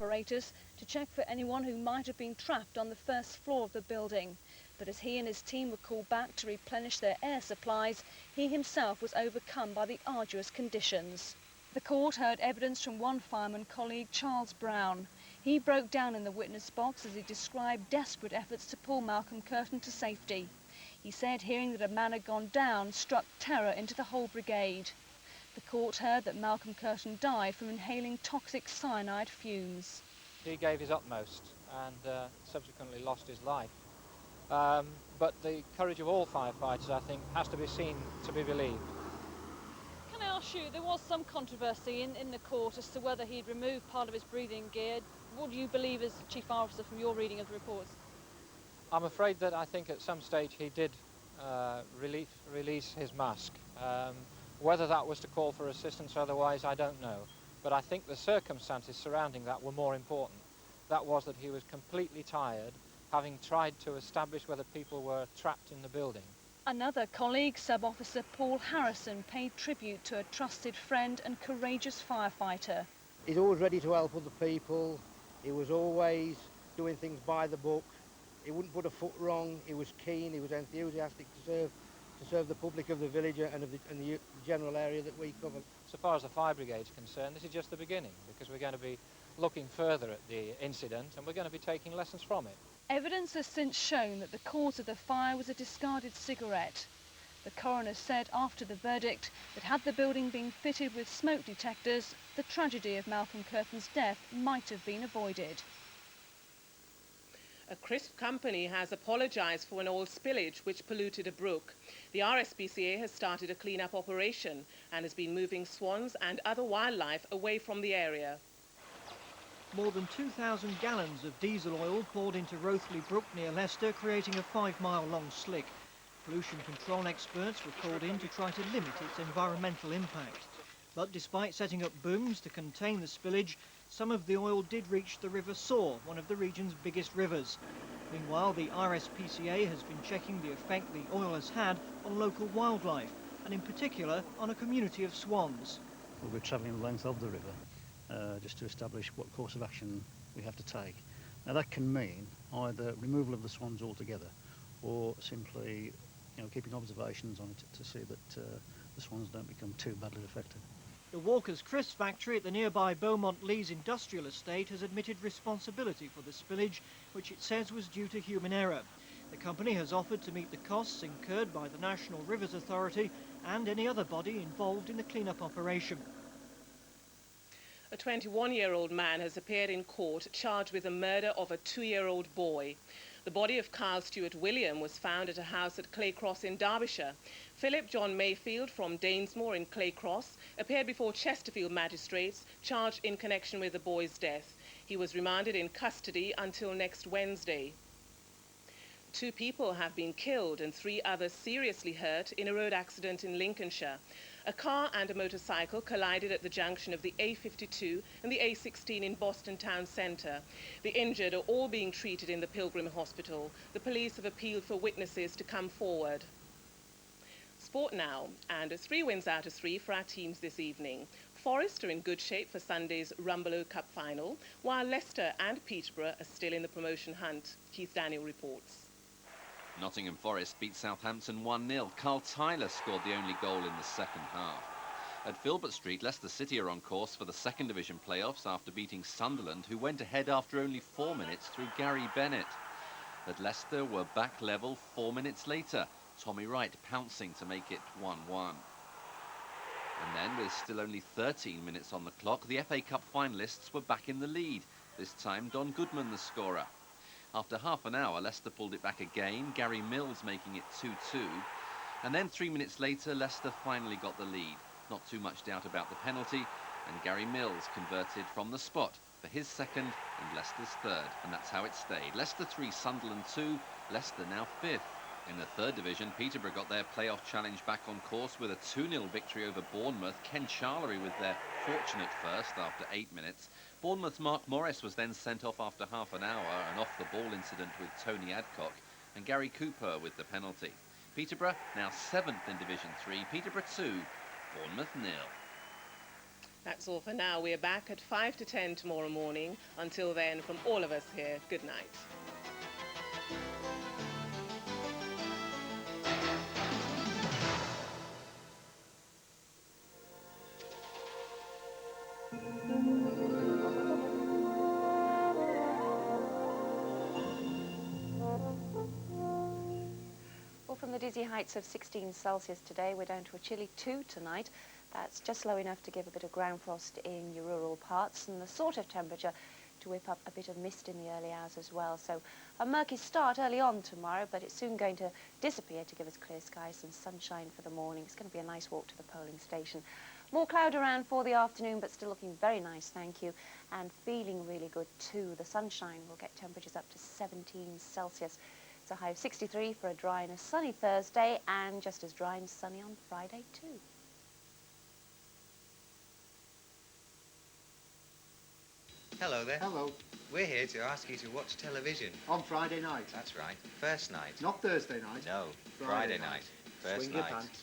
operators to check for anyone who might have been trapped on the first floor of the building. But as he and his team were called back to replenish their air supplies, he himself was overcome by the arduous conditions. The court heard evidence from one fireman colleague, Charles Brown. He broke down in the witness box as he described desperate efforts to pull Malcolm Curtin to safety. He said hearing that a man had gone down struck terror into the whole brigade. The court heard that Malcolm Curtin died from inhaling toxic cyanide fumes. He gave his utmost and subsequently lost his life. But the courage of all firefighters, I think, has to be seen to be believed. Can I ask you, there was some controversy in the court as to whether he'd removed part of his breathing gear. What do you believe as Chief Officer from your reading of the reports? I'm afraid that I think at some stage he did release his mask. Whether that was to call for assistance or otherwise, I don't know. But I think the circumstances surrounding that were more important. That was that he was completely tired, having tried to establish whether people were trapped in the building. Another colleague, Sub-Officer Paul Harrison, paid tribute to a trusted friend and courageous firefighter. He's always ready to help other people. He was always doing things by the book. He wouldn't put a foot wrong. He was keen. He was enthusiastic to serve the public of the village and the general area that we cover. So far as the fire brigade is concerned, this is just the beginning, because we're going to be looking further at the incident and we're going to be taking lessons from it. Evidence has since shown that the cause of the fire was a discarded cigarette. The coroner said after the verdict that had the building been fitted with smoke detectors, the tragedy of Malcolm Curtin's death might have been avoided. A crisp company has apologised for an oil spillage which polluted a brook. The RSPCA has started a clean-up operation and has been moving swans and other wildlife away from the area. More than 2,000 gallons of diesel oil poured into Rothley Brook near Leicester, creating a 5-mile-long slick. Pollution control experts were called in to try to limit its environmental impact. But despite setting up booms to contain the spillage, some of the oil did reach the River Soar, one of the region's biggest rivers. Meanwhile, the RSPCA has been checking the effect the oil has had on local wildlife, and in particular on a community of swans. We'll be travelling the length of the river just to establish what course of action we have to take. Now that can mean either removal of the swans altogether or simply keeping observations on it to see that the swans don't become too badly affected. The Walker's Crisp factory at the nearby Beaumont Lees industrial estate has admitted responsibility for the spillage, which it says was due to human error. The company has offered to meet the costs incurred by the National Rivers Authority and any other body involved in the clean-up operation. A 21-year-old man has appeared in court charged with the murder of a 2-year-old boy. The body of Carl Stewart William was found at a house at Claycross in Derbyshire. Philip John Mayfield from Dainsmore in Claycross appeared before Chesterfield magistrates charged in connection with the boy's death. He was remanded in custody until next Wednesday. 2 people have been killed and 3 others seriously hurt in a road accident in Lincolnshire. A car and a motorcycle collided at the junction of the A52 and the A16 in Boston Town Centre. The injured are all being treated in the Pilgrim Hospital. The police have appealed for witnesses to come forward. Sport now, and 3 wins out of 3 for our teams this evening. Forest are in good shape for Sunday's Rumbelow Cup final, while Leicester and Peterborough are still in the promotion hunt. Keith Daniel reports. Nottingham Forest beat Southampton 1-0. Carl Tyler scored the only goal in the second half. At Filbert Street, Leicester City are on course for the second division playoffs after beating Sunderland, who went ahead after only 4 minutes through Gary Bennett. At Leicester were back level 4 minutes later. Tommy Wright pouncing to make it 1-1. And then, with still only 13 minutes on the clock, the FA Cup finalists were back in the lead. This time, Don Goodman the scorer. After half an hour, Leicester pulled it back again, Gary Mills making it 2-2. And then 3 minutes later, Leicester finally got the lead. Not too much doubt about the penalty, and Gary Mills converted from the spot for his second and Leicester's third. And that's how it stayed. Leicester 3, Sunderland 2, Leicester now 5th. In the third division, Peterborough got their playoff challenge back on course with a 2-0 victory over Bournemouth. Ken Charlery with their fortunate first after 8 minutes. Bournemouth's Mark Morris was then sent off after half an hour, an off-the-ball incident with Tony Adcock, and Gary Cooper with the penalty. Peterborough now 7th in Division 3, Peterborough 2, Bournemouth 0. That's all for now. We're back at 5 to 10 tomorrow morning. Until then, from all of us here, good night. Well, from the dizzy heights of 16 Celsius today, we're down to a chilly 2 tonight. That's just low enough to give a bit of ground frost in your rural parts and the sort of temperature to whip up a bit of mist in the early hours as well. So a murky start early on tomorrow, but it's soon going to disappear to give us clear skies and sunshine for the morning. It's going to be a nice walk to the polling station. More cloud around for the afternoon, but still looking very nice, thank you, and feeling really good too. The sunshine will get temperatures up to 17 Celsius. It's a high of 63 for a dry and a sunny Thursday, and just as dry and sunny on Friday too. Hello there. Hello. We're here to ask you to watch television. On Friday night. That's right. First night. Not Thursday night. No, Friday night. First Swing your night. pants.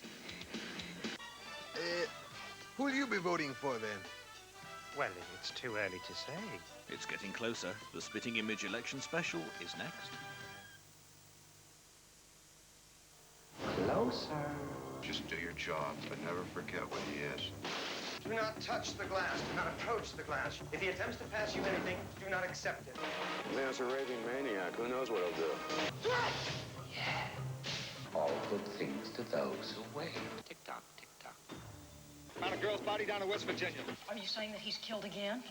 Who'll you be voting for then? Well, it's too early to say. It's getting closer. The Spitting Image election special is next. Closer. Just do your job, but never forget what he is. Do not touch the glass. Do not approach the glass. If he attempts to pass you anything, do not accept it. There's a raving maniac. Who knows what he'll do? Yeah. All good things to those who wait. Tick-tock, tick-tock. Found a girl's body down in West Virginia. Are you saying that he's killed again?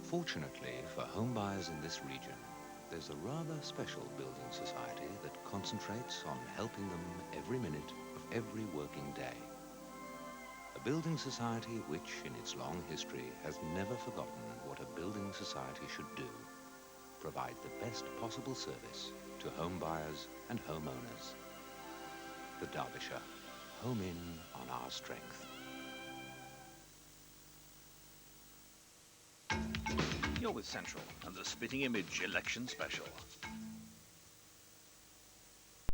Fortunately for home buyers in this region, there's a rather special building society that concentrates on helping them every minute of every working day. A building society which, in its long history, has never forgotten what a building society should do: provide the best possible service to home buyers and homeowners. The Derbyshire, home in on our strength. You're with Central and the Spitting Image election special.